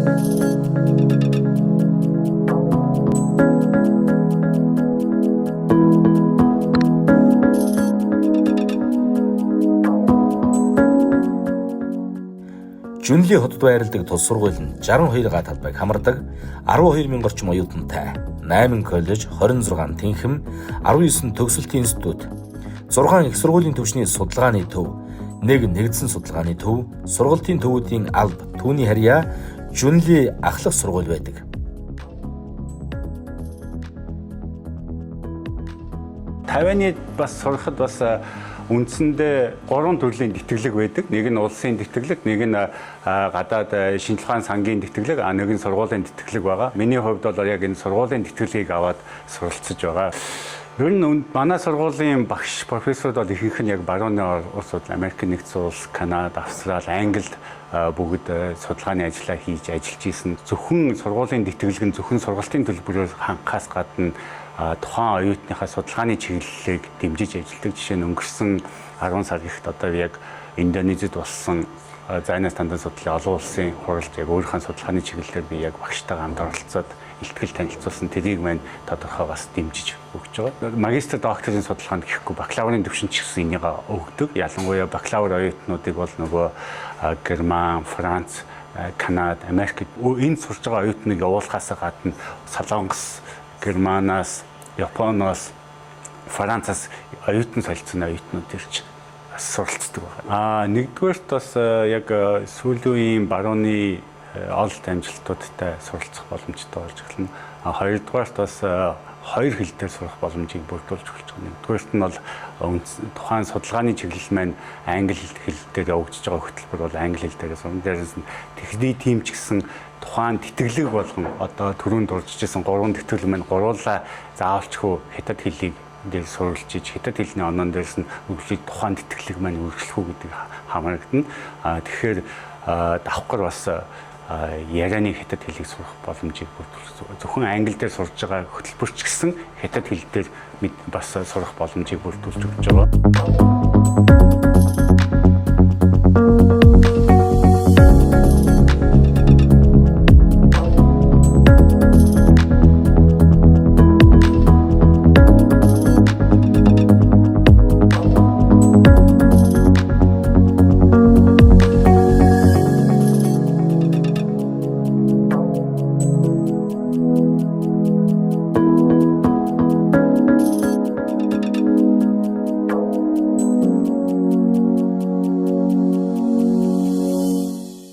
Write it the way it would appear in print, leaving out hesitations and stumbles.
Жүнлийн хотод байрладаг тус сургууль нь 62 га талбайг хамардаг, 12,000 орчим оюутантай, 8 коллеж, 26 тэнхэм, 19 төгсөлтийн институт, 6 их сургуулийн төвчний судалгааны төв, 1 нэгдсэн судалгааны төв, сургалтын төвүүдийн алба, түүний харьяа Жүнлийн ахлах сургууль байдаг. Тайваны бас сурахад бас үндсэндээ 3 төрлийн тэтгэлэг байдаг. Нэг нь улсын тэтгэлэг, нэг нь гадаад шинжилгээ ухааны сангийн тэтгэлэг, нэг нь сургуулийн тэтгэлэг байгаа. Миний хувьд бол яг энэ сургуулийн тэтгэлгийг аваад суралцж байгаа. Ер нь манай сургуулийн багш профессорууд бол ихэнх нь яг барууны улсууд, Америк нэгдсэн улс, Канада, Австрали, Англид бүгд судалгааны ажиллаа хийж ажиллаж исэн. Зөвхөн сургуулийн тэтгэлэг нь зөвхөн сургалтын төлбөрөөр хангахаас гадна тухайн оюутныхаа судалгааны чиглэлийг дэмжиж ажилладаг. Жишээ нь өнгөрсөн 10 сар ихт одоо яг Индонезид болсон зайнаас тандан судлалын олон улсын хуралд яг өөрийнхөө судалгааны чиглэлээр би яг багштайгаа хамт оролцоод илтгэл танилцуулсан. Тэрийг маань тодорхой бас дэмжиж өгч байгаа. Магистр докторийн судалгаанд гэхгүй бакалаврын түвшинд ч гэсэн энийг өгдөг. Ялангуяа бакалавр оюутнуудыг бол нөгөө Герман, Франц, Канада, Америк энэ сурж байгаа оюутныг явуулахаас гадна Солонгос, Германаас, Японоос, Францаас оюутан солилцсон оюутнууд ирж суралцдаг байна. Нэгдүгээрт бас яг сүүлийн барууны олд амжилтуудтай суралцах боломжтой болж эхэлнэ. Хоёрдугаарт бас хоёр хэл дээр сурах боломжийг бүрдүүлж эхэлж байна. Нэгдүгээрт нь бол тухайн судалгааны чиглэл маань англи хэл дээр явагдаж байгаа хөтөлбөр бол англи хэл дээр сурна. Дээрээс нь техник тим ч гэсэн тухайн тэтгэлэг болгон одоо түрүүнд дуржижсэн 3 тэтгэлэг маань гуруулаа заавалчгүй хятад хэлийг дээр суралцж хятад хэлний онон дээрс нь үргэлжлүүлж тухайн тэтгэлэг маань үргэлжлэх үү гэдэг хамаарагдана. Тэгэхээр давхар бас ярианы хятад хэлийг сурах боломжийг бүрдүүлж зөвхөн англи дээр сурж байгаа хөтөлбөрч гэсэн хятад хэл дээр бас сурах боломжийг бүрдүүлж өгч байгаа.